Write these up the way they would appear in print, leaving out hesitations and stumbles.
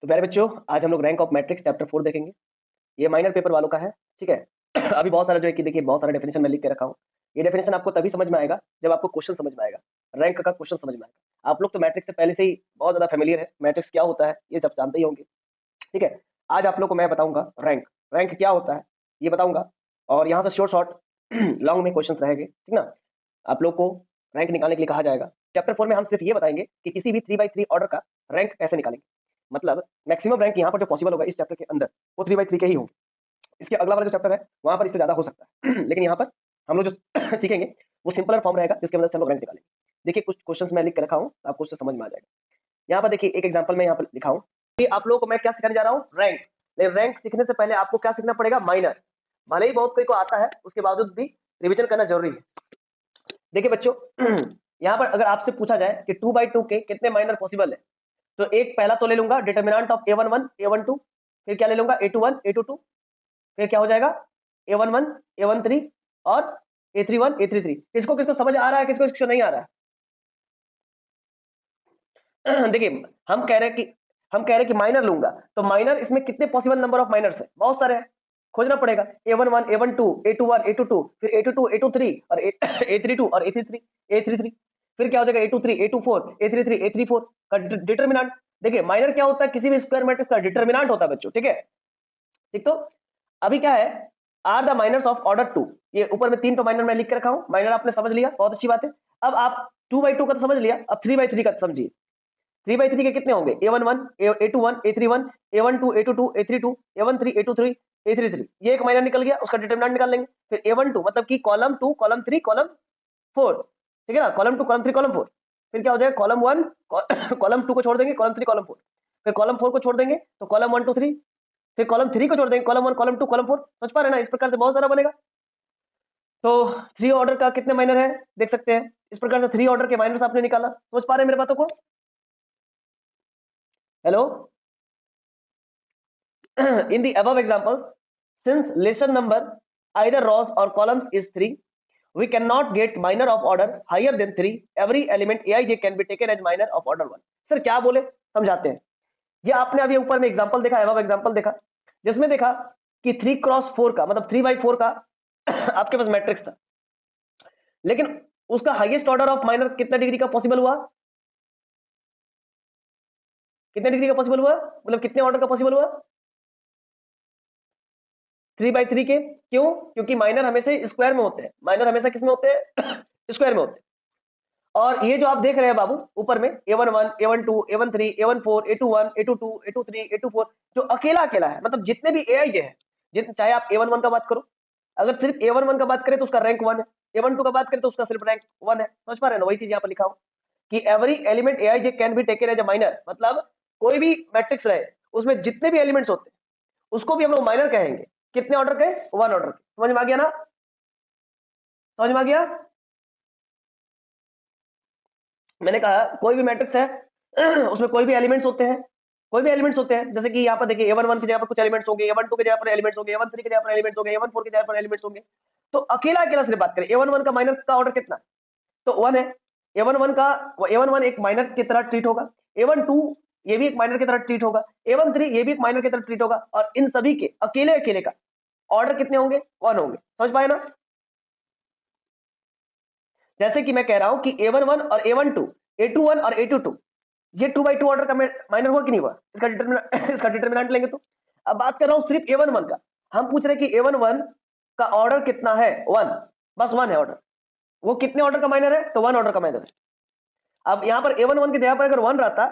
तो प्यारे बच्चों, आज हम लोग रैंक ऑफ मैट्रिक्स चैप्टर 4 देखेंगे। ये माइनर पेपर वालों का है, ठीक है। अभी बहुत सारा जो है कि देखिए बहुत सारा डेफिनेशन मैं लिख के रखा हूँ। ये डेफिनेशन आपको तभी समझ में आएगा जब आपको क्वेश्चन समझ में आएगा, रैंक का क्वेश्चन समझ में आएगा। आप लोग तो मैट्रिक्स से पहले से ही बहुत ज्यादा फेमिलियर है, मैट्रिक्स क्या होता है ये सब जानते ही होंगे, ठीक है। आज आप लोग को मैं बताऊंगा रैंक रैंक क्या होता है ये बताऊंगा, और यहाँ से शॉर्ट शॉर्ट लॉन्ग में क्वेश्चन रहेंगे, ठीक ना। आप लोग को रैंक निकालने के लिए कहा जाएगा। चैप्टर 4 में हम सिर्फ ये बताएंगे कि किसी भी 3x3 ऑर्डर का रैंक कैसे निकालेंगे। मतलब मैक्सिमम रैंक यहाँ पर जो पॉसिबल होगा इस चैप्टर के अंदर वो 3x3 के ही होंगे। इसके अगला वाला जो चैप्टर है वहां पर इससे ज्यादा हो सकता है लेकिन यहाँ पर हम लोग जो सीखेंगे वो सिंपलर फॉर्म रहेगा जिसके मदद से हम लोग रैंक निकालेंगे। देखिए कुछ क्वेश्चंस मैं लिख के रखा हूँ, आपको उससे समझ में आ जाएगा। यहाँ पर देखिए एक एग्जांपल मैं यहाँ पर लिखा हूँ कि आप लोगों को मैं क्या सिखाने जा रहा हूँ, रैंक। लेकिन रैंक सीखने से पहले आपको क्या सीखना पड़ेगा, माइनर। भले ही बहुत कोई को आता है उसके बावजूद भी रिविजन करना जरूरी है। देखिए बच्चों, यहाँ पर अगर आपसे पूछा जाए कि 2/2 के कितने माइनर पॉसिबल है, तो एक पहला तो ले लूंगा डिटर्मिनेंट ऑफ a11 a12, फिर क्या ले लूंगा a21 a22, फिर क्या हो जाएगा a11 a13 और a31 a33। किसको किसको समझ आ रहा है, किसको किसको नहीं आ रहा है? देखिए हम कह रहे हैं कि माइनर लूंगा, तो माइनर इसमें कितने पॉसिबल नंबर ऑफ माइनर्स है, बहुत सारे हैं, खोजना पड़ेगा। a11 a12 a21 a22, फिर a22 a23 और a32 और a33 फिर क्या हो जाएगा a23 a24 a33 a34 का डिटर्मिनेंट। देखिए माइनर क्या होता है, किसी भी स्क्वायर मैट्रिक्स का डिटर्मिनेंट होता है बच्चों, ठीक है। ठीक, तो अभी क्या है, are the minors of order 2। ये ऊपर में 3 तो माइनर मैं लिख के रखा हूं, माइनर आपने समझ लिया, बहुत अच्छी बात है। अब आप 2/2 का तो समझ लिया, अब 3/3 का तो समझिए। 3/3 के कितने होंगे, a11 a21 a31 a12 a22 a32 a13 a23 a33। ये एक माइनर निकल गया, उसका डिटरमिनेंट निकाल लेंगे। फिर a12 मतलब कि कॉलम 2 कॉलम 3 कॉलम 4, ठीक है ना, कॉलम 2 कॉलम 3 कॉलम 4। फिर क्या हो जाएगा, कॉलम 1 कॉलम 2 को छोड़ देंगे, कॉलम 3 कॉलम 4, फिर कॉलम 4 को छोड़ देंगे तो कॉलम 1 2 3, फिर कॉलम 3 को छोड़ देंगे, कॉलम 1 कॉलम 2 कॉलम 4। समझ पा रहे हैं ना, इस प्रकार से बहुत सारा बनेगा। तो 3 ऑर्डर का कितने माइनर है देख सकते हैं, इस प्रकार से 3 ऑर्डर के माइनर्स आपने निकाला। समझ पा रहे हैं मेरे बातों को, hello. In the above example, since lesser number either rows or columns is 3, we cannot get minor of order higher than 3. Every element aij can be taken as minor of order 1. Sir क्या बोले, समझाते हैं। ये आपने अभी ऊपर में example देखा, above एग्जांपल देखा, जिसमें देखा कि 3x4 का मतलब 3/4 का आपके पास मैट्रिक्स था, लेकिन उसका हाईएस्ट ऑर्डर ऑफ माइनर कितना डिग्री का पॉसिबल हुआ, कितने डिग्री का पॉसिबल हुआ, मतलब कितने ऑर्डर का पॉसिबल हुआ, 3/3 के। क्यों, क्योंकि माइनर हमेशा स्क्वायर में होते हैं, माइनर हमेशा किसमें होते हैं स्क्वायर में होते हैं। और ये जो आप देख रहे हैं बाबू ऊपर में a11 a12 a13 a14 a21 a22 a23 a24, जो अकेला अकेला है, मतलब जितने भी aij है, जितने चाहे आप a11 का बात करो, अगर सिर्फ a11 का बात करें तो उसका रैंक 1 है, a12 का बात करें तो उसका सिर्फ रैंक 1 है। समझ पा रहे हैं ना, वही चीज यहाँ पर लिखा हो कि every element aij can be taken as a minor. मतलब कोई भी मैट्रिक्स रहे उसमें जितने भी एलिमेंट्स होते हैं उसको भी हम लोग माइनर कहेंगे। कितने ऑर्डर के, 1 ऑर्डर के। समझ में आ गया ना, समझ में आ गया। मैंने कहा कोई भी मैट्रिक्स है उसमें कोई भी एलिमेंट्स होते हैं, कोई भी एलिमेंट्स होते हैं, जैसे कि यहाँ पर देखिए a11 की जगह पर कुछ एलिमेंट्स होंगे, a12 की जगह पर एलिमेंट्स होंगे, a13 की जगह पर एलिमेंट्स होंगे, a14 की जगह पर एलिमेंट्स होंगे। तो अकेला अकेला सिर्फ बात करें, a11 का माइनर का ऑर्डर कितना, तो 1 है। a11 का a11 एक माइनर की तरह ट्रीट होगा, a12 ये भी एक माइनर की तरह ट्रीट होगा, a13 ये भी एक माइनर की तरह ट्रीट होगा, और इन सभी के अकेले अकेले का ऑर्डर कितने होंगे, 1 होंगे। समझ पाए ना। जैसे कि मैं कह रहा हूं कि a11 और a12 a21 और a22 ये 2/2 ऑर्डर का माइनर हुआ कि नहीं हुआ, इसका डिटरमिनेंट इसका डिटरमिनेंट लेंगे तो। अब बात कर रहा हूं सिर्फ a11 का, हम पूछ रहे हैं कि a11 का ऑर्डर कितना है, 1, बस 1 है ऑर्डर। वो कितने ऑर्डर का माइनर है, तो 1 ऑर्डर का माइनर है। अब यहां पर a11 की जगह पर अगर 1 रहता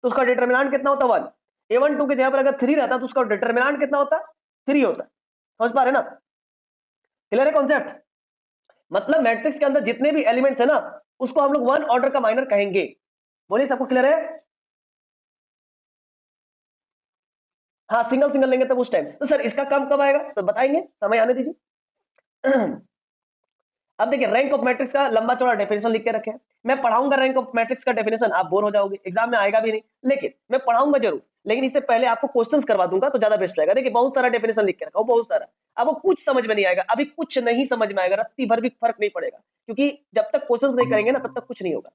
तो उसका डिटरमिनेंट कितना होता, 1। a12 की जगह पर अगर 3 रहता तो उसका डिटरमिनेंट कितना होता, 3 होता। समझ पा रहे ना, क्लियर है कॉन्सेप्ट। मतलब मैट्रिक्स के अंदर जितने भी एलिमेंट्स है ना उसको हम लोग 1 ऑर्डर का माइनर कहेंगे। बोलिए सबको क्लियर है। हाँ सिंगल सिंगल लेंगे तब उस टाइम। तो सर इसका काम कब आएगा, तो बताएंगे, समय आने दीजिए। अब देखिए रैंक ऑफ मैट्रिक्स का लंबा चौड़ा डेफिनेशन लिख के रखे हैं। मैं पढ़ाऊंगा रैंक ऑफ मैट्रिक्स का डेफिनेशन, आप बोर हो जाओगे, एग्जाम में आएगा भी नहीं, लेकिन मैं पढ़ाऊंगा जरूर। लेकिन इससे पहले आपको क्वेश्चंस करवा दूंगा तो ज्यादा बेस्ट रहेगा। देखिए बहुत सारा डेफिनेशन लिख के रखा हूं, बहुत सारा, आपको कुछ समझ में नहीं आएगा, अभी कुछ नहीं समझ में आएगा, रत्ती भर भी फर्क नहीं पड़ेगा, क्योंकि जब तक क्वेश्चंस नहीं करेंगे ना तब तक कुछ नहीं होगा।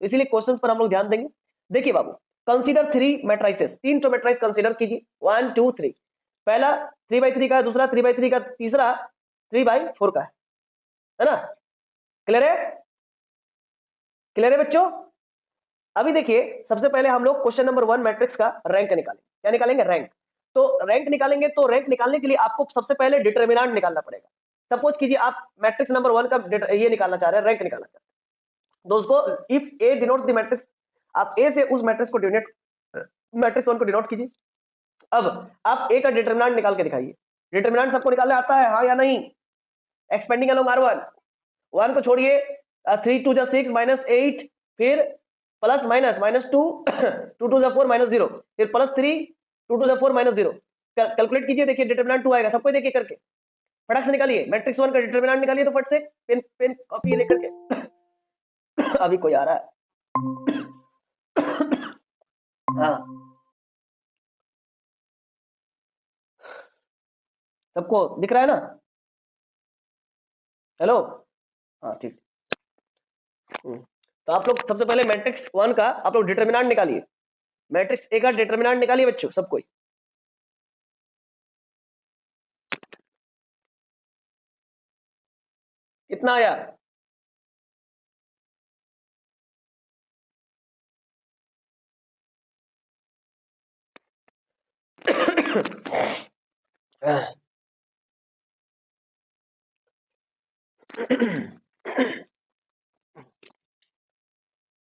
इसीलिए क्वेश्चंस पर हम लोग ध्यान देंगे। देखिए बाबू, कंसीडर 3 मैट्रिसेस, 3 जो मैट्रिक्स कंसीडर कीजिए, 1 2 3। पहला 3/3 का है, दूसरा 3/3 का, तीसरा 3/4 का है ना? क्लियर है? क्लियर है बच्चों? अभी देखिए, सबसे पहले हम लोग क्वेश्चन नंबर 1 मैट्रिक्स का रैंक निकालेंगे। क्या निकालेंगे? रैंक। तो रैंक निकालेंगे, तो रैंक निकालने के लिए आपको सबसे पहले डिटरमिनेंट निकालना पड़ेगा। सपोज कीजिए आप मैट्रिक्स नंबर 1 का ये निकालना चाह रहे हैं, रैंक निकालना चाहते हैं। दोस्तों, if A denote the matrix, आप ए से उस मैट्रिक्स को डिनोट, मैट्रिक्स 1 को डिनोट कीजिए। अब आप ए का डिटरमिनेंट निकाल के दिखाइए। डिटरमिनेंट सबको निकालना आता है, हाँ या नहीं? एक्सपेंडिंग अलोंग R1, 1 को छोड़िए, 3 2 6 -8, फिर प्लस माइनस -2 2 2 4 -0, फिर +3 2 2 4 -0। कैलकुलेट कीजिए, देखिए डिटरमिनेंट 2 आएगा। सबको देखिए करके फटक से निकालिए। मैट्रिक्स 1 का डिटरमिनेंट निकालिए, तो फट से पेन पेन कॉपी लेकर के अभी कोई आ रहा है? हाँ, सबको दिख रहा है ना? हेलो? हाँ ठीक। तो आप लोग सबसे पहले मैट्रिक्स 1 का आप लोग डिटरमिनेंट निकालिए। मैट्रिक्स ए का डिटरमिनेंट निकालिए बच्चों, सब कोई। कितना आया?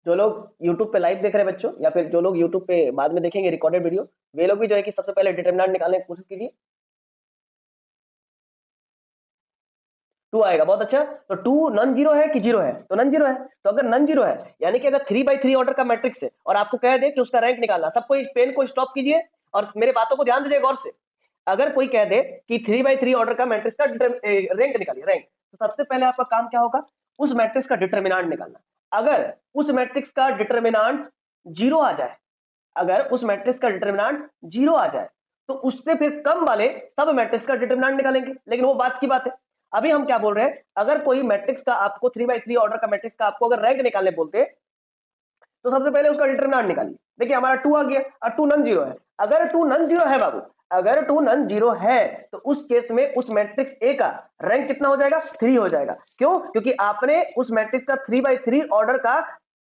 जो लोग YouTube पे लाइव देख रहे हैं बच्चों, या फिर जो लोग YouTube पे बाद में देखेंगे रिकॉर्डेड वीडियो, वे लोग भी जो है कि सबसे पहले डिटरमिनेंट निकालने की कोशिश कीजिए। 2 आएगा, बहुत अच्छा। तो 2 नॉन जीरो है कि जीरो है? तो नॉन जीरो है। तो अगर नॉन जीरो है, यानी कि अगर 3/3 ऑर्डर का मैट्रिक्स है और आपको कह दे कि उसका रैंक निकालना, सबको इस पेन को स्टॉप कीजिए और मेरे बातों को ध्यान दीजिए गौर से। अगर कोई कह दे कि 3/3 ऑर्डर का मैट्रिक्स का रैंक निकालिए, रैंक, तो सबसे पहले आपका काम क्या होगा? उस मैट्रिक्स का डिटरमिनेंट निकालना। अगर उस मैट्रिक्स का डिटरमिनेंट जीरो आ जाए, अगर उस मैट्रिक्स का डिटरमिनेंट जीरो आ जाए, तो उससे फिर कम वाले सब मैट्रिक्स का डिटरमिनेंट निकालेंगे। लेकिन वो बात की बात है। अभी हम क्या बोल रहे हैं? अगर कोई मैट्रिक्स का आपको 3/3 ऑर्डर का मैट्रिक्स का आपको अगर रैंक निकालने बोलते, तो सबसे पहले उसका डिटरमिनेंट निकालिए। देखिए हमारा 2 आ गया और 2 नॉन जीरो है। अगर 2 नॉन जीरो है बाबू, अगर 2 नॉन जीरो है, तो उस केस में उस मैट्रिक्स ए का रैंक कितना हो जाएगा? 3 हो जाएगा। क्यों? क्योंकि आपने उस मैट्रिक्स का 3/3 ऑर्डर का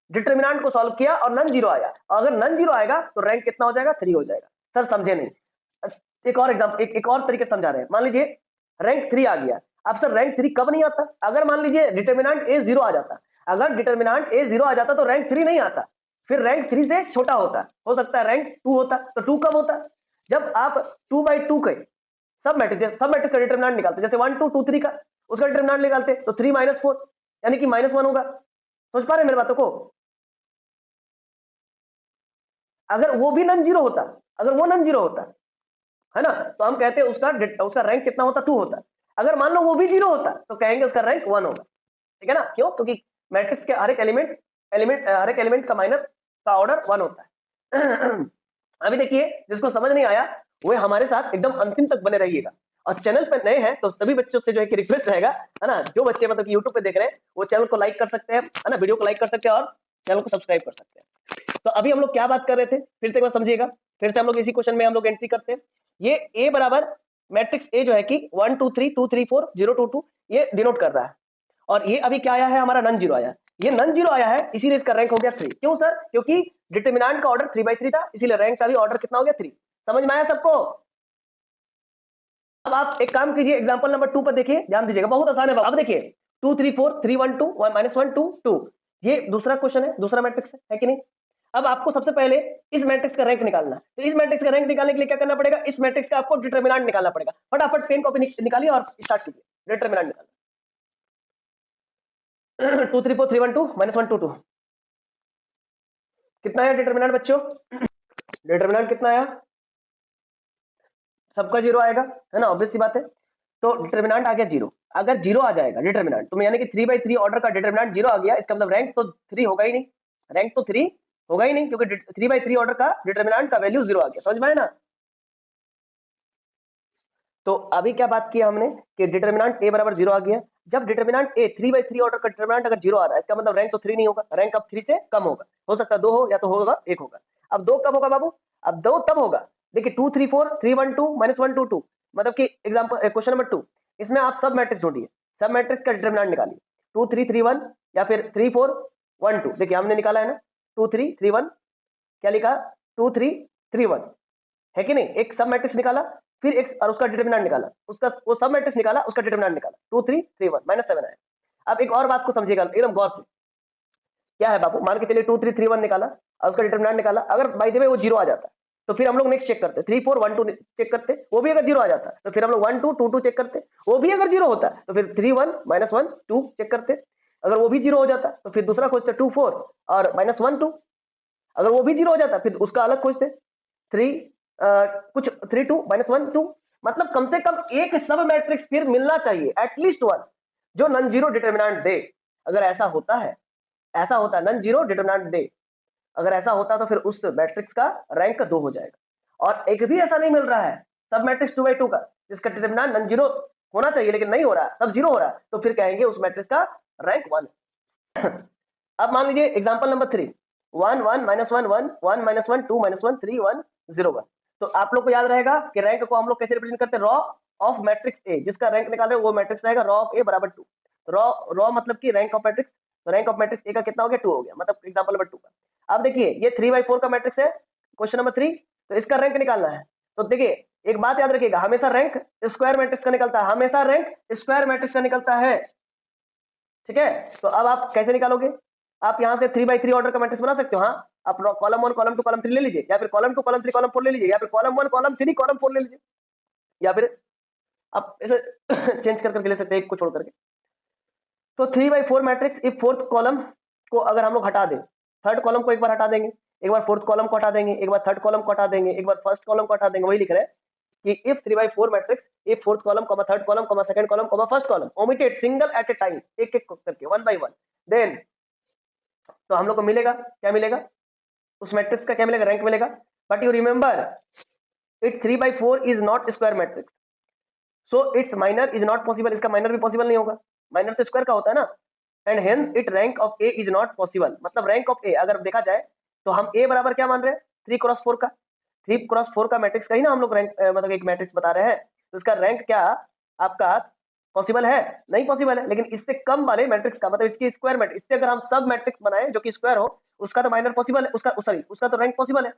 डिटरमिनेंट को सॉल्व किया और नॉन जीरो आया। अगर नॉन जीरो आएगा तो रैंक कितना हो जाएगा? 3 हो जाएगा। सर समझे नहीं? एक और एग्जाम्पल, एक और तरीके से समझा रहे हैं। मान लीजिए रैंक 3 आ गया। अब सर रैंक 3 कब नहीं आता? अगर मान लीजिए डिटरमिनेंट ए 0 आ जाता। अगर डिटरमिनेंट ए 0 आ जाता तो रैंक 3 नहीं आता, फिर रैंक 3 से छोटा होता, हो सकता है रैंक 2 होता। तो 2 कब होता? जब आप 2/2 के सब मैट्रिक्स का डिटरमिनेंट निकालते, जैसे 1 2 2 3 का उसका डिटरमिनेंट निकालते, तो 3 -4 यानी कि -1 होगा। समझ पा रहे हैं मेरी बातों को? अगर वो भी नॉन जीरो होता, अगर वो नॉन जीरो होता, है ना, तो हम कहते हैं उसका रैंक कितना होता? 2 होता। अगर मान लो वो भी 0 होता, तो कहेंगे उसका रैंक 1 होगा। ठीक है ना? क्यों? क्योंकि मैट्रिक्स के हर एक एलिमेंट का माइनस का ऑर्डर 1 होता है। अभी देखिए, जिसको समझ नहीं आया वो हमारे साथ एकदम अंतिम तक बने रहिएगा। और चैनल पर नए हैं तो सभी बच्चों से जो है कि रिक्वेस्ट रहेगा, है ना, जो बच्चे मतलब यूट्यूब पे देख रहे हैं वो चैनल को लाइक कर सकते हैं, है ना, वीडियो को लाइक कर सकते हैं और चैनल को सब्सक्राइब कर सकते हैं। तो अभी हम लोग क्या बात कर रहे थे, फिर से एक बार समझिएगा। फिर से हम लोग इसी क्वेश्चन में हम लोग एंट्री करते हैं। ये ए बराबर मैट्रिक्स ए जो है कि 1 2 3 2 3 4 0 2 2 ये डिनोट कर रहा है। और ये अभी क्या आया है? हमारा नॉन जीरो आया है। ये नॉन जीरो आया है, इसीलिए इसका रैंक हो गया 3। क्यों सर? क्योंकि डिटरमिनेंट का ऑर्डर 3/3 था, इसीलिए रैंक का भी ऑर्डर कितना हो गया? 3। समझ में आया सबको? अब आप एक काम कीजिए, एग्जांपल नंबर 2 पर देखिए, ध्यान दीजिएगा, बहुत आसान है। अब देखिए 2 3 4 3 1 2 1 -1 2 2, ये दूसरा क्वेश्चन है, दूसरा मैट्रिक्स है कि नहीं? अब आपको सबसे पहले इस मैट्रिक्स का रैंक निकालना है। तो इस मैट्रिक्स का रैंक निकालने के लिए क्या करना पड़ेगा? इस मैट्रिक्स का आपको डिटरमिनेंट निकालना पड़ेगा। फटाफट पेन कॉपी निकालिए और स्टार्ट कीजिए डिटरमिनेंट निकालना। 2 3 4 3 1 2 -1 2 2 कितना है डिटरमिनेंट बच्चों? डिटरमिनेंट कितना आया? सबका जीरो आएगा, है ना, ऑब्वियस सी बात है। तो डिटरमिनेंट आ गया जीरो। अगर जीरो आ जाएगा डिटरमिनेंट, तो यानी कि 3/3 ऑर्डर का डिटरमिनेंट जीरो आ गया, इसका मतलब रैंक तो 3 होगा ही नहीं। रैंक तो 3 होगा ही नहीं, क्योंकि 3/3 ऑर्डर का डिटरमिनेंट का वैल्यू जीरो आ गया। समझ में आया ना? तो अभी क्या बात की हमने कि डिटर्मिनेंट ए बराबर 0 आ गया। जब डिटर्मिनेंट ए 3/3 ऑर्डर का डिटर्मिनेंट अगर 0 आ रहा है, इसका मतलब रैंक तो 3 नहीं होगा, रैंक अब 3 से कम होगा। हो सकता है 2 हो या तो होगा 1 होगा। अब 2 कब होगा बाबू? अब 2 तब होगा, देखिए 2 3 4 3 1 2 -1 2 2, मतलब कि एग्जांपल क्वेश्चन नंबर 2, इसमें आप सब मैट्रिक्स ढूंढिए, सब मैट्रिक्स का डिटर्मिनेंट निकालिए, 2 3 3 1 या फिर 3 4 1 2। देखिए हमने निकाला है ना 2 3 3 1, क्या लिखा 2 3 3 1, है कि नहीं? एक सब मैट्रिक्स निकाला, फिर एक और उसका डिटरमिनेंट निकाला, उसका वो सब मैट्रिक्स निकाला, उसका डिटरमिनेंट निकाला, 2 3 3 1 -7 आया। अब एक और बात को समझिएगा एकदम गौर से, क्या है बाबू, मान के चलिए 2 3 3 1 निकाला और उसका डिटरमिनेंट निकाला, अगर बाय द वे वो 0 आ जाता तो फिर हम लोग नेक्स्ट चेक करते, 3 4 1 2 चेक करते, वो भी अगर 0 आ जाता तो फिर हम लोग 1 2 2 2 चेक करते, वो भी अगर 0 होता तो फिर 3 1 -1 2 चेक करते, अगर वो भी 0 हो जाता तो फिर दूसरा खोजते 2 4 और -1 2, अगर वो भी 0 हो जाता फिर उसका अलग खोजते 3 कुछ 3 2 -1 2। मतलब कम से कम एक सब मैट्रिक्स फिर मिलना चाहिए, एटलीस्ट वन, जो नॉन जीरो डिटर्मिनेंट दे। अगर ऐसा होता है, ऐसा होता है नॉन जीरो डिटर्मिनेंट दे, अगर ऐसा होता तो फिर उस मैट्रिक्स का रैंक 2 हो जाएगा। और एक भी ऐसा नहीं मिल रहा है सब मैट्रिक्स 2/2 का जिसका डिटर्मिनेंट नॉन जीरो होना चाहिए लेकिन नहीं हो रहा, सब 0 हो रहा है, तो फिर कहेंगे उस मैट्रिक्स का रैंक 1 है। अब मान लीजिए एग्जांपल नंबर 3, 1 1 -1 1 1 -1 2 -1 3 1 0 1। तो आप लोग को याद रहेगा कि रैंक को हम लोग कैसे रिप्रेजेंट करते हैं, रॉ ऑफ मैट्रिक्स ए, जिसका रैंक निकाल रहे हैं वो मैट्रिक्स रहेगा रॉ ऑफ ए बराबर 2। रॉ रॉ मतलब कि रैंक ऑफ मैट्रिक्स, तो रैंक ऑफ मैट्रिक्स ए का कितना हो गया 2 हो गया, मतलब एग्जांपल नंबर 2 का। अब देखिए ये 3/4 का मैट्रिक्स है क्वेश्चन नंबर 3, तो इसका रैंक निकालना है। तो देखिए एक बात याद रखिएगा, हमेशा रैंक स्क्वायर मैट्रिक्स का निकलता है, हमेशा रैंक स्क्वायर मैट्रिक्स का निकलता है, ठीक है? तो अब आप कैसे निकालोगे, आप यहां से 3/3 ऑर्डर का मैट्रिक्स बना सकते हो। हाँ, आप कॉलम 1 कॉलम 2 कॉलम 3 ले लीजिए, या फिर कॉलम 2 कॉलम 3 कॉलम 4 ले लीजिए, या फिर कॉलम 1 कॉलम 3 कॉलम 4 ले लीजिए, या फिर आप इसे चेंज कर करके ले सकते हैं एक को छोड़ करके। तो 3/4 मैट्रिक्स, इफ फोर्थ कॉलम को अगर हम लोग हटा दें, थर्ड कॉलम को एक बार हटा देंगे, एक बार फोर्थ कॉलम को हटा देंगे, एक बार थर्ड कॉलम को हटा देंगे, एक बार फर्स्ट कॉलम को हटा देंगे, वही लिख रहे हैं कि if 3/4 matrix, if fourth column comma third column comma second column comma first column omitted single at a time, एक एक करके 1 by 1, देन तो हम लोग को मिलेगा क्या मिलेगा, उस मैट्रिक्स का क्या मिलेगा, रैंक मिलेगा। But you remember it 3/4 is not square matrix, so it's minor is not possible, इसका माइनर भी पॉसिबल नहीं होगा, माइनर तो स्क्वायर का होता है ना, and hence it rank of A is not possible. मतलब रैंक ऑफ ए अगर देखा जाए तो हम ए बराबर क्या मान रहे हैं 3x4 का, 3x4 का मैट्रिक्स का ही ना हम लोग रैंक मतलब एक मैट्रिक्स बता रहे हैं, तो इसका रैंक क्या आपका पॉसिबल है, नहीं पॉसिबल है। लेकिन इससे कम वाले मैट्रिक्स का मतलब इसकी स्क्वायर मैट्रिक्स, इससे अगर हम सब मैट्रिक्स बनाए जो कि स्क्वायर हो, उसका तो माइनर पॉसिबल है, उसका सॉरी उसका तो रैंक पॉसिबल है,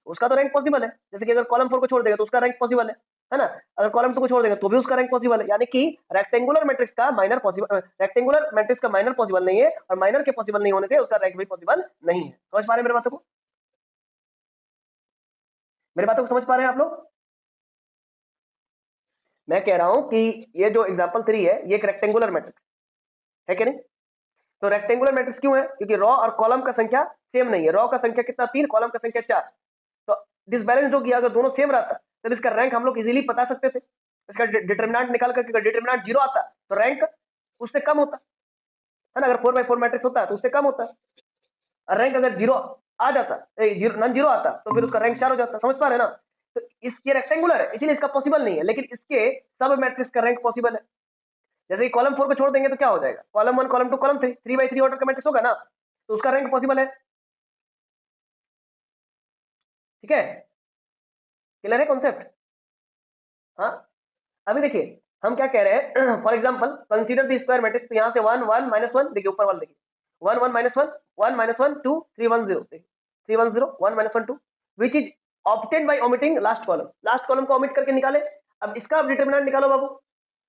उसका तो रैंक पॉसिबल है। जैसे कि अगर कॉलम 4 को छोड़ देगा तो उसका रैंक पॉसिबल है ना, अगर कॉलम 2 को छोड़ देगा तो भी उसका रैंक पॉसिबल है। यानी कि रेक्टेंगुलर मैट्रिक्स का माइनर पॉसिबल, रेक्टेंगुलर मैट्रिक्स का माइनर पॉसिबल नहीं है, और माइनर के पॉसिबल नहीं होने से उसका रैंक भी पॉसिबल नहीं है। समझ पा रहे हैं मेरे बातों को, मेरी बातों को समझ पा रहे हैं आप लोग? मैं कह रहा हूं कि ये जो एग्जांपल 3 है ये एक रेक्टेंगुलर मैट्रिक्स है कि नहीं? तो रेक्टेंगुलर मैट्रिक्स क्यों है, क्योंकि रॉ और कॉलम का संख्या सेम नहीं है, रॉ का संख्या कितना 3, कॉलम का संख्या 4, तो डिसबैलेंस हो गया। अगर दोनों सेम रहता तब इसका रैंक हम लोग इजीली बता सकते थे, इसका डिटर्मिनेंट निकाल करके, अगर डिटर्मिनेंट 0 आता तो रैंक उससे कम होता है ना, अगर 4/4 मैट्रिक्स होता है तो उससे कम होता है, और रैंक अगर 0 आ जाता, नॉन 0 आता तो फिर उसका रैंक 4 हो जाता। समझ पा रहे हैं ना? तो इसके रेक्टेंगुलर है इसीलिए इसका पॉसिबल नहीं है, लेकिन इसके सब मैट्रिक्स का रैंक पॉसिबल है। जैसे कि कॉलम 4 को छोड़ देंगे तो क्या हो जाएगा, कॉलम 1 कॉलम 2 कॉलम 3, 3/3 ऑर्डर का मैट्रिक्स होगा ना, तो उसका रैंक पॉसिबल है। ठीक है, क्लियर है कॉन्सेप्ट? हाँ, अभी देखिए हम क्या कह रहे हैं, for example consider the square matrix, तो यहाँ से 1 1 -1, देखिए ऊपर वाला देखिए 1 1 -1 1 -1 2 3 1 0, देखिए 3 1 0 1 -1 2, which is obtain bye omitting last column को ओमिट करके निकाले। अब इसका डिटरमिनेंट निकालो बाबू,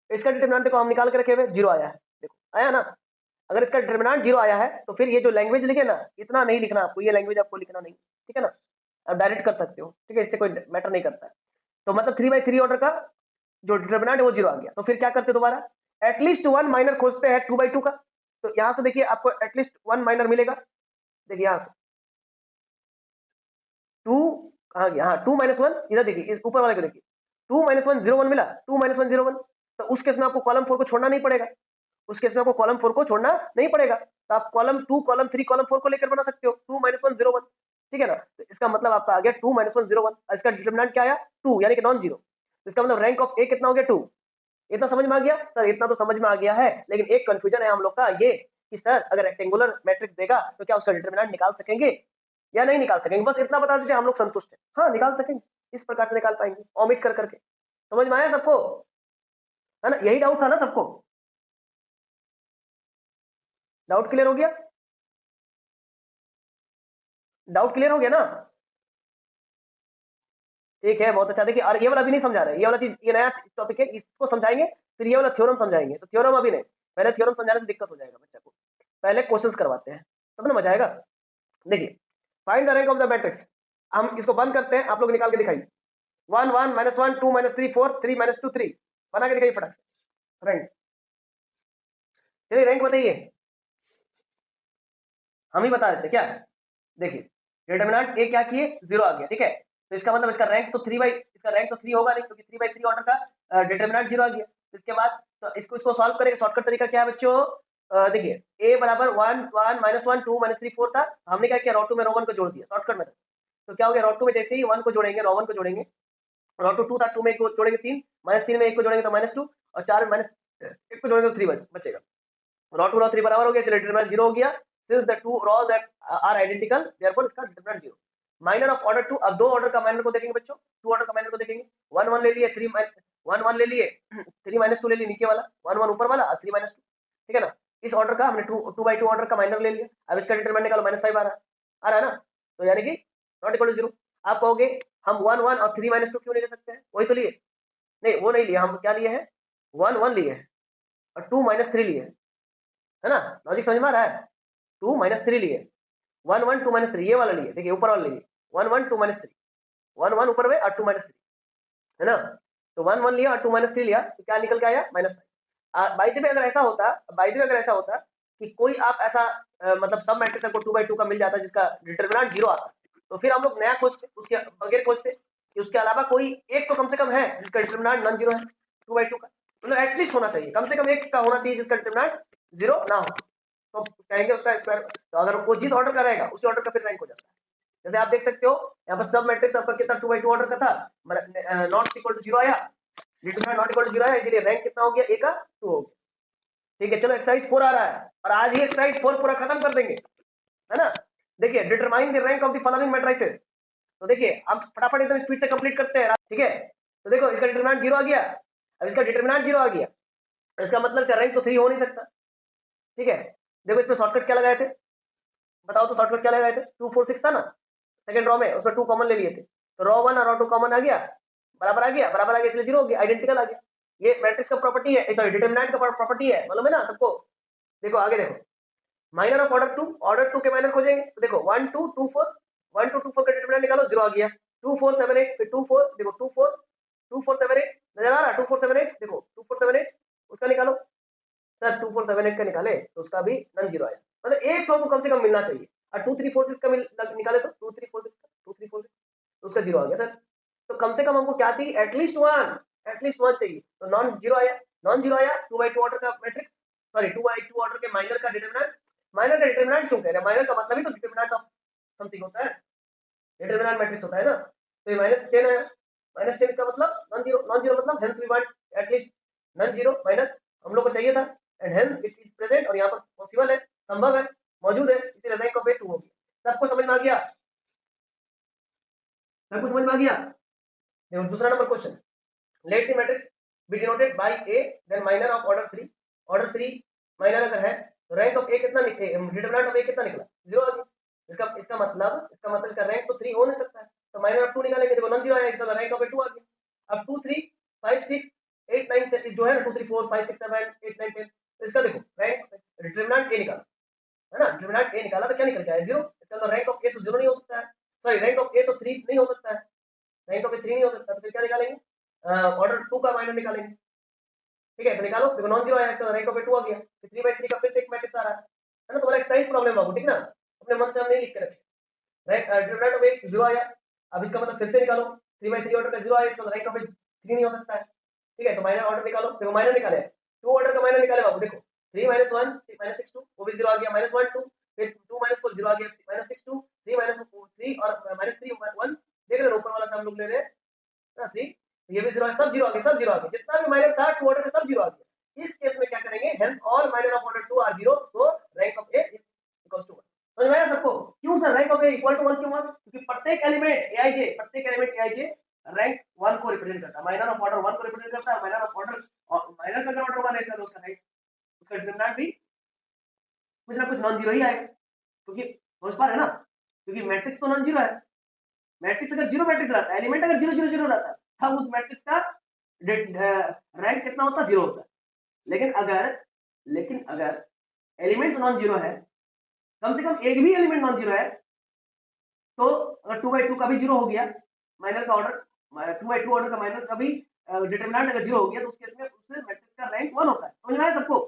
इसका डिटरमिनेंट को हम निकाल के रखे हुए 0 आया है, देखो आया ना। अगर इसका डिटरमिनेंट 0 आया है तो फिर ये जो लैंग्वेज लिखे ना, इतना नहीं लिखना आपको, ये लैंग्वेज आपको लिखना नहीं, ठीक है ना, आप डायरेक्ट कर सकते हो, ठीक है, इससे कोई मैटर नहीं करता है। तो मतलब 3/3 ऑर्डर का जो डिटरमिनेंट है वो 0 आ गया, तो फिर क्या करते दोबारा, एटलीस्ट 1 माइनर खोजते हैं 2/2 का। तो यहां से देखिए आपको एटलीस्ट 1 माइनर मिलेगा, देखिए यहां से 2 कहां गया, हाँ 2 -1 इधर देखिए, इस ऊपर वाले को देखिए 2 -1 0 1 मिला, 2 -1 0 1, तो उस केस में आपको कॉलम 4 को छोड़ना नहीं पड़ेगा, उस केस में आपको कॉलम 4 को छोड़ना नहीं पड़ेगा, तो आप कॉलम 2 कॉलम 3 कॉलम 4 को लेकर बना सकते हो 2 -1 0 1, ठीक है ना। तो इसका मतलब आपका आ गया 2 -1 0 1, इसका डिटरमिनेंट क्या आया 2, यानी कि नॉन जीरो। इसका मतलब रैंक ऑफ ए कितना हो गया 2। इतना समझ में आ गया सर? इतना तो समझ में आ गया है, लेकिन एक कंफ्यूजन है हम लोग का ये कि सर अगर रेक्टेंगुलर मैट्रिक्स देगा तो क्या उसका डिटरमिनेंट निकाल सकेंगे या नहीं निकाल सकेंगे? बस इतना बता दीजिए, हम लोग संतुष्ट हैं। हाँ निकाल सकेंगे, इस प्रकार से निकाल पाएंगे, ओमिट कर करके। समझ में आया सबको? है ना, यही डाउट था ना सबको? डाउट क्लियर हो गया? डाउट क्लियर हो गया ना? ठीक है, बहुत अच्छा। देखिए, और ये वाला भी नहीं समझा रहे, ये वाला चीज, ये नया टॉपिक है, इसको समझाएंगे, फिर ये वाला थ्योरम समझाएंगे। तो थ्योरम अभी नहीं, पहले थ्योरम समझाने से दिक्कत हो जाएगा बच्चे को, पहले क्वेश्चंस करवाते हैं, तब ना मजा आएगा। देखिए, find the rank of the matrix. हम इसको बंद करते हैं, आप लोग निकाल के दिखाइए। 1 1 -1 2 -3 4 3 -2 3, बना के दिखाइए फटाक से रैंक। चलिए रैंक बताइए, हम ही बता देते क्या। देखिए, डिटर्मिनेंट ए क्या किए, 0 आ गया, ठीक है। तो इसका मतलब इसका रैंक तो 3 बाई, इसका रैंक तो 3 होगा नहीं, क्योंकि 3/3 ऑर्डर का डिटर्मिनेंट 0 आ गया। इसके बाद तो इसको सॉल्व करेंगे। शॉर्टकट तरीका क्या है बच्चों? देखिए, ए बराबर 1 1 -1 2 -3 4 था, हमने क्या किया, रो 2 में रो 1 को जोड़ दिया शॉर्टकट में। तो क्या हो गया, रो 2 में जैसे ही 1 को जोड़ेंगे, रो 1 को जोड़ेंगे, रो 2 था, 2 में 1 को जोड़ेंगे 3, -3 में 1 को जोड़ेंगे तो -2, और 4 में -1 को जोड़ेंगे तो 3 बचेगा। रॉ 2 रॉ 3 बराबर हो गया, इसलिए डिटरमिनेंट 0 हो गया। Since the two rows that are identical, therefore इसका डिटरमिनेंट 0। माइनर ऑफ ऑर्डर 2, अब दो ऑर्डर का माइनर को देखेंगे बच्चों, टू ऑर्डर का माइनर को देखेंगे। 1 1 ले लिए, 3 1 1 ले लिए, 3 -2 ले लिए, नीचे वाला 1 1 ऊपर वाला और 3 -2, ठीक है ना। इस ऑर्डर का हमने 2/2 ऑर्डर का माइनर ले लिया। अब इसका डिटरमिनेंट निकालो, -5 आ रहा है ना, तो यानी कि नॉट इक्वल टू 0। आप कहोगे हम 1 1 और 3 -2 क्यों नहीं ले सकते हैं? वही तो लिए, नहीं वो नहीं लिया, हम क्या लिए हैं, 1 1 लिए हैं और 2 -3 लिए हैं, है ना। लॉजिक समझ में आ रहा है? 2 -3 लिए, 1 1 2 -3, ये वाला लिए, देखिए ऊपर वाला लिए, 1 1 2 -3, 1 1 ऊपर में और 2 -3, है ना। तो 1 1 लिया और 2 -3 लिया, तो क्या निकल के आया, -5। बाई द वे अगर ऐसा होता, बाई द वे अगर ऐसा होता कि कोई आप ऐसा मतलब सब मैट्रिक्स आपको 2/2 का मिल जाता जिसका डिटरमिनेंट 0 आता, तो फिर हम लोग नया खोजते, उसके बगैर खोजते कि उसके अलावा कोई एक तो कम से कम है जिसका डिटरमिनेंट नॉन 0 है 2/2 का, मतलब एटलीस्ट होना चाहिए, कम से कम एक का होना चाहिए जिसका डिटरमिनेंट 0 ना हो, तो कहेंगे उसका स्क्वायर। तो अगर वो जिस ऑर्डर का रहेगा उसी ऑर्डर का फिर रैंक हो जाता है। जैसे आप देख सकते हो, यहाँ पर सब मैट्रिक्स आपका कितना 2/2 ऑर्डर का था, नॉट इक्वल टू 0 आया, डिटरमिनेंट नॉट इक्वल टू 0 आया, इसलिए रैंक कितना हो गया, ए का 2 हो गया। ठीक है, चलो एक्सरसाइज 4 आ रहा है, और आज ही एक्सरसाइज 4 पूरा खत्म कर देंगे, है ना। देखिए, determine the rank of the following matrices. तो देखिए, आप फटाफट एकदम स्पीड से कंप्लीट करते हैं, ठीक है। तो देखो, इसका डिटरमिनेंट 0 आ गया, अब इसका डिटरमिनेंट 0 आ गया, इसका मतलब क्या, रैंक तो 3 हो नहीं सकता, ठीक है। देखो, इसमें शॉर्टकट क्या लगाए थे, बताओ तो, शॉर्टकट क्या लगाए थे, 2 4 6 था ना सेकंड रॉ में, उसमें 2 कॉमन ले लिए थे, तो रॉ 1 और रॉ 2 कॉमन आ गया, बराबर आ गया, बराबर आ गया, इसलिए 0 हो गया, आइडेंटिकल आ गया। ये मैट्रिक्स का प्रॉपर्टी है, सॉरी डिटरमिनेंट का प्रॉपर्टी है, मालूम है ना सबको। देखो आगे देखो, माइनर ऑफ ऑर्डर 2 के माइनर खोजेंगे, तो देखो 1 2 2 4, 1 2 2 4 का डिटरमिनेंट निकालो, 0 आ गया। 2 4 7 8, फिर 2 4, देखो 2 4 2 4 7 8 नजर आ रहा है, 2 4 7 8, देखो 2 4 7 8, उसका निकालो सर, 2 4 7 8 का निकाले तो उसका भी नन 0 आया, मतलब एक सौ को कम से कम मिलना चाहिए। और 2 3 4 6 का निकाले तो 2 3 4 6 2 3 4 6, तो उसका 0 आ गया सर। तो कम से कम हमको क्या चाहिए, एटलीस्ट वन चाहिए, तो नॉन 0 आया, नॉन 0 आया, 2/2 ऑर्डर का मैट्रिक्स, सॉरी 2/2 ऑर्डर के माइनर का डिटरमिनेंट। माइनर का डिटरमिनेंट क्यों कह रहे हैं, माइनर का मतलब ही तो डिटरमिनेंट ऑफ समथिंग होता है, डिटरमिनेंट मैट्रिक्स होता है ना। तो ये -10 आया, -10 का मतलब नॉन 0, नॉन 0 मतलब hence we want at least non 0 minus, हम लोग को चाहिए था, and hence it is present, और यहाँ पर पॉसिबल है, संभव है, मौजूद है, इसलिए रैंक ऑफ ए 2 हो गया। सबको समझ में आ गया, सबको समझ में आ गया। देखो दूसरा number question, let the matrix be denoted by A then minor of order 3, order 3 minor अगर है तो रैंक ऑफ ए कितना निकले, डिटरमिनेंट ऑफ ए कितना निकला, 0 आ गया। इसका मतलब इसका रैंक तो 3 हो नहीं सकता है, तो माइनर ऑफ 2 निकालेंगे, देखो नॉन 0 आया, इसका रैंक ऑफ ए 2 आ गया। अब 2 3 5 6 8 9 7 जो है ना, 2 3 4 5 6 7 8 9 10, इसका देखो रैंक डिटरमिनेंट ए निकाला, है ना, डिटरमिनेंट ए निकाला तो क्या निकल के आया, 0। इसका मतलब रैंक ऑफ ए तो 0 नहीं हो सकता है, सॉरी रैंक ऑफ ए तो 3 नहीं हो सकता है, रैंक ऑफ ए 3 नहीं हो सकता, तो फिर क्या निकालेंगे, ऑर्डर 2 का माइनर निकालेंगे, ठीक है। तो निकालो, देखो नॉन 0 आया, इसका रैंक ऑफ ए 2 आ गया, फिर 3/3 का फिर से एक मैट्रिक्स आ रहा है ना, तुम्हारा एक्सरसाइज प्रॉब्लम बाबू, ठीक ना, अपने मन से हम नहीं लिख के रखे। रैंक डिटरमिनेंट ऑफ ए 0 आया, अब इसका मतलब फिर से निकालो, 3/3 ऑर्डर का 0 आया, इसका रैंक ऑफ ए 3 नहीं हो सकता है, ठीक है। तो माइनर ऑर्डर निकालो, देखो माइनर निकाले, 2 ऑर्डर का माइनर निकाले बाबू, देखो 3 -1 -6 2, वो भी 0 आ गया, -1 2, फिर 2 -4 0 आ गया, -6 2, 3 -3 और -3 1, देख रहे हो ऊपर वाला सब हम लोग ले रहे हैं ना, 3 ये भी जीरो है, सब जीरो आ गए, सब जीरो आ गए, जितना भी माइनर था टू ऑर्डर का सब जीरो आ गया। इस केस में क्या करेंगे, hence all minor of order 2 are zero, तो rank of a equal to 1। समझ में आया सबको? क्यों sir rank of a equal to 1 क्यों? क्योंकि प्रत्येक एलिमेंट एआईजे, प्रत्येक एलिमेंट एआईजे रैंक 1 को रिप्रेजेंट करता है, माइनर ऑफ ऑर्डर 1 को रिप्रेजेंट करता है, माइनर ऑफ ऑर्डर, माइनर का अगर ऑर्डर 1 है तो उसका रैंक, उसका डिटरमिनेंट भी कुछ ना कुछ नॉन जीरो ही आएगा। क्योंकि समझ पा रहे हैं ना, क्योंकि मैट्रिक्स तो नॉन जीरो है। मैट्रिक्स अगर जीरो मैट्रिक्स रहता है, एलिमेंट अगर जीरो जीरो जीरो रहता है, तब उस मैट्रिक्स का रैंक कितना होता है, जीरो होता है। लेकिन अगर एलिमेंट नॉन जीरो है, कम से कम एक भी एलिमेंट नॉन जीरो है, तो अगर 2/2 का भी जीरो हो गया, माइनर का ऑर्डर 2/2 ऑर्डर का माइनर का भी डिटरमिनेंट अगर जीरो हो गया, तो उस केस में उससे मैट्रिक्स का रैंक 1 होता है। समझ में आया सबको?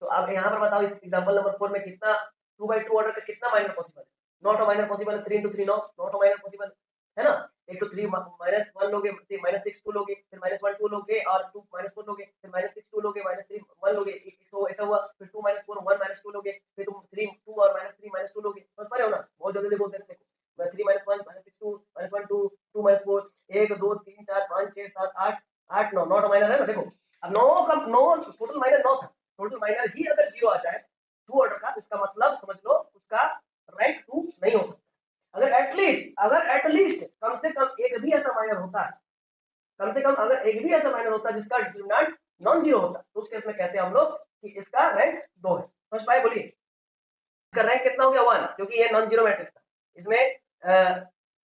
तो आप यहाँ पर बताओ, इस एग्जांपल नंबर 4 में कितना 2/2 ऑर्डर का कितना माइनर पॉसिबल है? नॉट अ माइनर पॉसिबल है, 3 into 3 not a minor possible है ना। 1 to 3 -1 लोगे, फिर -6 2 लोगे, फिर -1 2 लोगे, और 2 -4 लोगे, फिर -6 2 लोगे, -3 1 लोगे, तो ऐसा हुआ। फिर 2 -4 1 -2 लोगे, फिर तुम 3 2 और -3 -2 लोगे। समझ पा रहे हो ना? बहुत जल्दी बोलते हैं, देखो 3 -1 -6 2 -1 2 2 -4 1 2 3 4 5 6 7 8 8 9 नॉट माइनर है ना। देखो अब 9 का 9 टोटल माइनर 9 था, टोटल माइनर ही अगर जीरो आ जाए 2 ऑर्डर का, इसका मतलब समझ लो उसका रैंक 2 नहीं हो सकता। अगर एटलीस्ट कम से कम एक भी ऐसा माइनर होता है, कम से कम अगर एक भी ऐसा माइनर होता है जिसका डिटरमिनेंट नॉन जीरो होता, तो उस केस में कहते हैं हम लोग कि इसका रैंक 2 है। समझ पाए? बोलिए इसका रैंक कितना हो गया, 1, क्योंकि ये नॉन जीरो मैट्रिक्स था। इसमें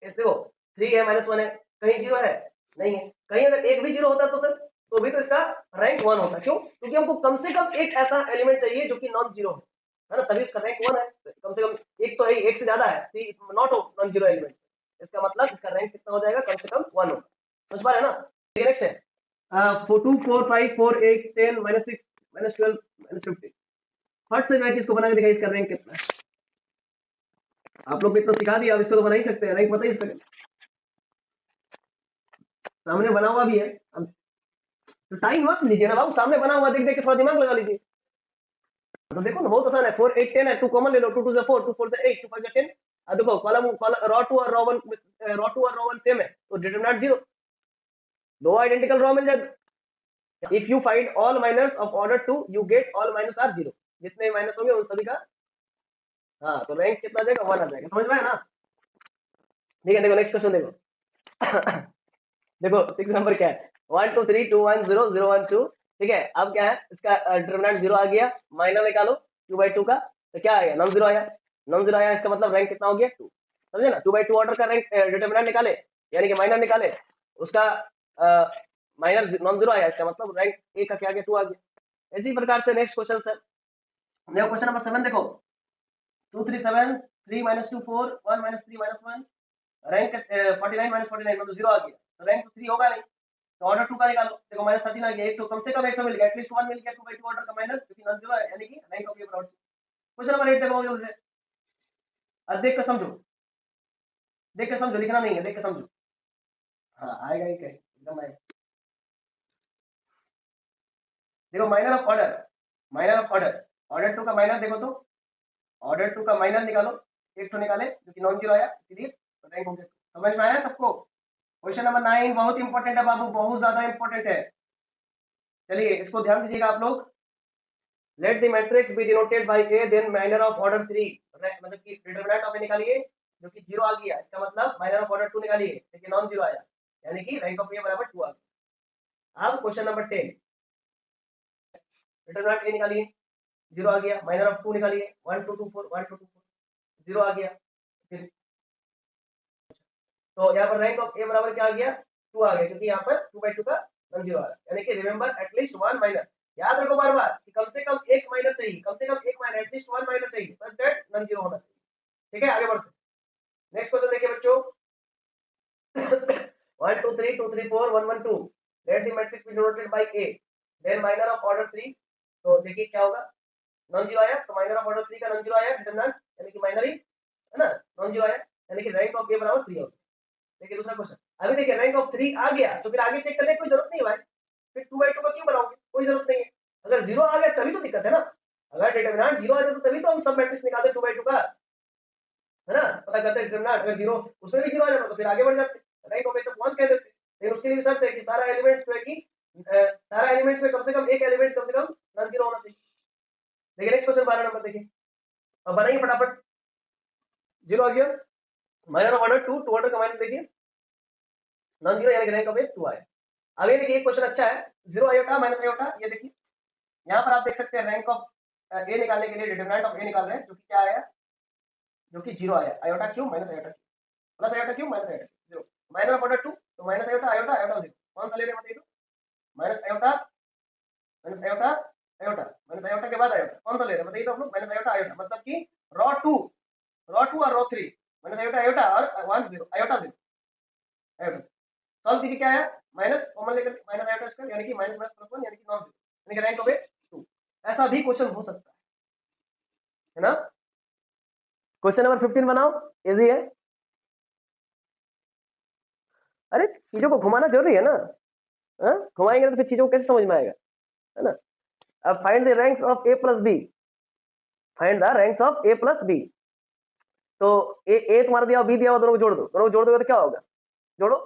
इस देखो 3 है -1 है, कहीं जीरो है नहीं है, कहीं अगर एक भी जीरो होता तो सर तो भी तो इसका रैंक 1 होता। क्यों? क्योंकि हमको कम से कम एक ऐसा एलिमेंट चाहिए जो कि नॉन जीरो है ना, तभी इसका रैंक 1 है। कम से कम एक तो है, एक से ज्यादा है, नॉट नॉन जीरो एलिमेंट, इसका मतलब इसका रैंक कितना हो जाएगा, कम से कम 1 होगा। समझ पा रहे हैं ना? नेक्स्ट है 4 2 4 5 4 8 10 -6 -12 -15। फट से मैं इसको बना के दिखाई, इसका रैंक कितना है। आप लोग को इतना सिखा दिया, अब इसको तो बना ही सकते हैं, रैंक बताइए इसका। सामने बना हुआ भी है, अब तो टाइम मत लीजिए ना बाबू, सामने बना हुआ देख देख के थोड़ा दिमाग लगा लीजिए। तो देखो ना बहुत आसान है, 4 8 10 है, 2 कॉमन ले लो, 2 2 से 4 2 4 से 8 2 5 से 10। अब देखो कॉलम रॉ 2 और रॉ 1 सेम है, तो डिटरमिनेंट 0, दो आइडेंटिकल रॉ मिल जाए। If you find all minors of order 2 you get all minus are 0, जितने माइनस होंगे उन सभी का, हाँ तो रैंक कितना आ जाएगा, 1 आ जाएगा। समझ में आया ना? ठीक है, देखो नेक्स्ट क्वेश्चन देखो। देखो 6 नंबर क्या है, 1 2 3 2 1 0 0 1 2। ठीक है, अब क्या है, इसका डिटरमिनेंट 0 आ गया, माइनर निकालो 2/2 का, तो क्या आया, नॉन 0 आया। नॉन 0 आया, इसका मतलब रैंक कितना हो गया, 2। समझे ना? 2/2 ऑर्डर का रैंक डिटरमिनेंट निकाले, यानी कि माइनर निकाले, उसका माइनर नॉन 0 आया, इसका मतलब रैंक ए का क्या आ गया, 2 आ गया। इसी प्रकार से नेक्स्ट क्वेश्चन सर, देखो क्वेश्चन नंबर 7 देखो, 2 3 7 3 -2 4 1 -3 -1, रैंक 49 -49 मतलब 0 आ गया, तो रैंक तो 3 होगा नहीं, तो ऑर्डर 2 का निकालो। देखो -13 आ गया, एक तो कम से कम एक तो मिल गया, एटलीस्ट 1 मिल गया 2/2 ऑर्डर का माइनस, क्योंकि नॉन 0 है, यानी कि रैंक ऑफ ए बराबर 2। क्वेश्चन नंबर 8 देखो जल्दी से, अब देख कर समझो, देख कर समझो, लिखना नहीं है, देख कर समझो। हाँ आएगा ही, कहीं एकदम आएगा। देखो minor of order, minor of order, order 2 का माइनर देखो, तो ऑर्डर 2 का माइनर निकालो, एक तो निकाले जो कि नॉन 0 आया, इसलिए रैंक हो गया। समझ में आया सबको? क्वेश्चन नंबर 9 बहुत इंपॉर्टेंट है बाबू, बहुत ज्यादा इंपॉर्टेंट है। चलिए इसको ध्यान दीजिएगा आप लोग। Let the matrix be denoted by A then minor of order 3, मतलब कि डिटरमिनेंट ऑफ ए निकालिए जो कि 0 आ गया, इसका मतलब माइनर ऑफ ऑर्डर 2 निकालिए लेकिन नॉन 0 आया, यानी कि रैंक ऑफ ए बराबर 2 आ गया। अब क्वेश्चन नंबर 10, डिटरमिनेंट ए निकालिए, 0 आ गया, माइनर ऑफ 2 निकालिए, 1 2 2 4 1 2 2 4, 0 आ गया। फिर तो यहाँ पर रैंक ऑफ ए बराबर क्या आ गया, 2 आ गया, क्योंकि यहाँ पर 2/2 का नॉन 0 आ रहा है, यानी कि रिमेंबर एटलीस्ट 1 माइनर। याद रखो बार बार कि कम से कम एक माइनर चाहिए, कम से कम एक माइनर, एटलीस्ट 1 माइनर चाहिए, बस दैट नॉन 0 होना चाहिए। ठीक है, आगे बढ़ते। नेक्स्ट क्वेश्चन देखिए बच्चों, 1 2 3 2 3 4 1 1 2, let the matrix be denoted by A then minor of order 3। तो देखिए क्या होगा, नॉन 0 आया, तो माइनर ऑफ ऑर्डर 3 का नॉन 0 आया, डिटरमिनेंट यानी कि माइनर ही है ना, नॉन 0 आया, यानी कि रैंक ऑफ ए बराबर 3 होगा। देखिए दूसरा क्वेश्चन, अभी देखिए रैंक ऑफ 3 आ गया, तो फिर आगे चेक करने की कोई जरूरत नहीं है भाई, फिर 2/2 का क्यों बनाओगे, कोई जरूरत नहीं है। अगर 0 आ गया तभी तो दिक्कत है ना, अगर डिटरमिनेंट 0 आ जाए तो तभी तो हम सब मैट्रिक्स निकालते 2/2 का, है ना, पता करते हैं डिटरमिनेंट, अगर 0 उसमें भी 0 आ जाता तो फिर आगे बढ़ जाते, रैंक ऑफ ए तो 1 कह देते, फिर उसके उसके लिए शर्त है कि सारा एलिमेंट्स जो है कि सारा एलिमेंट्स में कम से कम एक एलिमेंट कम से कम नॉन जीरो होना चाहिए। देखिए नेक्स्ट क्वेश्चन 12 नंबर देखिए, अब बनाइए फटाफट। जीरो आ गया, minor of order 2, two order का माइनस देखिए नॉन जीरो यानी रैंक ऑफ ए 2 आया। अब ये देखिए एक क्वेश्चन अच्छा है, जीरो आयोटा माइनस आयोटा, ये देखिए यहाँ पर आप देख सकते हैं रैंक ऑफ ए निकालने के लिए डिटरमिनेंट ऑफ ए निकाल रहे हैं, जो कि क्या आया, जो कि जीरो आया, iota cube minus iota cube plus iota cube minus iota cube zero. Minor of order 2 तो minus iota iota iota zero, कौन सा ले रहे हैं बताइए तो, minus iota minus iota iota minus iota के बाद आयोटा, कौन सा ले रहे हैं बताइए तो आप लोग, माइनस आयोटा आयोटा, मतलब कि रॉ 2 और रॉ 3 माइनस आयोटा आयोटा और 1 0 आयोटा जीरो आयोटा। सॉल्व कीजिए, क्या आया, माइनस कॉमन लेकर माइनस आयोटा स्क्वायर यानी कि माइनस माइनस प्लस 1 यानी कि नॉन जीरो, यानी कि रैंक ऑफ ए 2। ऐसा भी क्वेश्चन हो सकता है ना। क्वेश्चन नंबर 15 बनाओ, इजी है। अरे चीजों को घुमाना जरूरी है ना, घुमाएंगे तो फिर चीजों को कैसे समझ में आएगा, है ना। अब find the ranks of A plus B, find the ranks of A plus B. तो ए तुम्हारा दिया बी दिया, दोनों को जोड़ दो, दोनों को जोड़ दोगे तो क्या होगा, जोड़ो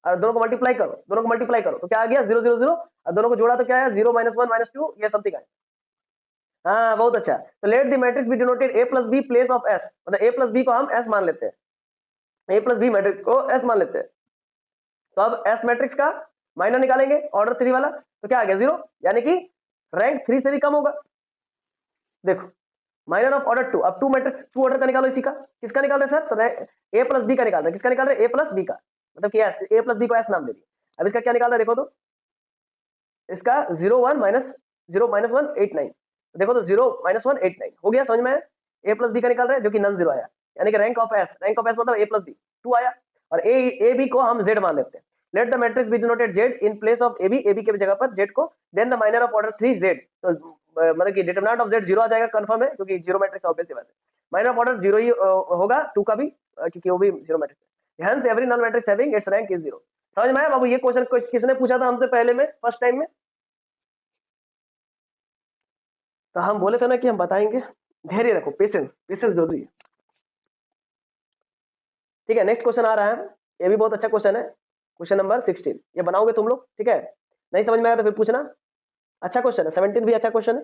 और दोनों को मल्टीप्लाई करो, दोनों को मल्टीप्लाई करो तो क्या आ गया 0 0 0, और दोनों को जोड़ा तो क्या है 0 -1 -2, ये समथिंग आया। हाँ बहुत अच्छा। तो let the matrix be denoted A plus B place of S, मतलब ए प्लस बी को हम एस मान लेते हैं, ए प्लस बी मैट्रिक्स को एस मान लेते हैं। तो अब एस मैट्रिक्स का माइनर निकालेंगे ऑर्डर 3 वाला, तो क्या आ गया 0, यानी कि रैंक 3 से भी कम होगा। देखो माइनर ऑफ ऑर्डर 2, अब 2 मैट्रिक्स 2 ऑर्डर का निकालो, इसी का किसका निकाल रहे हैं सर, तो ए प्लस बी का निकाल रहे हैं, किसका निकाल रहे हैं, ए प्लस बी का, मतलब कि एस, ए प्लस बी को एस नाम दे दिया। अब इसका क्या निकाल रहे हैं देखो तो, इसका 0 1 माइनस 0 -1 8 9, देखो तो 0 -1 8 9 हो गया, समझ में। ए प्लस बी का निकाल रहे हैं जो कि नॉन जीरो आया, यानी कि रैंक ऑफ एस मतलब ए प्लस बी 2 आया, और ए बी को हम जेड मान लेते हैं। Let the matrix be denoted Z in place of A B के जगह पर जेड को, then the minor of order 3 Z, तो मतलब कि डिटरमिनेंट ऑफ जेड 0 आ जाएगा, कंफर्म है क्योंकि जीरो मैट्रिक्स ऑब्वियस सी बात है। माइनर ऑफ ऑर्डर 0 ही होगा 2 का भी, क्योंकि वो भी जीरो मैट्रिक्स है। Hence every non matrix having its rank is 0। समझ में आया बाबू, ये क्वेश्चन किसने पूछा था हमसे पहले में, फर्स्ट टाइम में, तो हम बोले थे ना कि हम बताएंगे, धैर्य रखो, पेशेंस, पेशेंस जरूरी है। ठीक है, नेक्स्ट क्वेश्चन आ रहा है, ये भी बहुत अच्छा क्वेश्चन है, क्वेश्चन नंबर 16, ये बनाओगे तुम लोग, ठीक है। नहीं समझ में आया तो फिर पूछना, अच्छा क्वेश्चन है, 17 भी अच्छा क्वेश्चन है।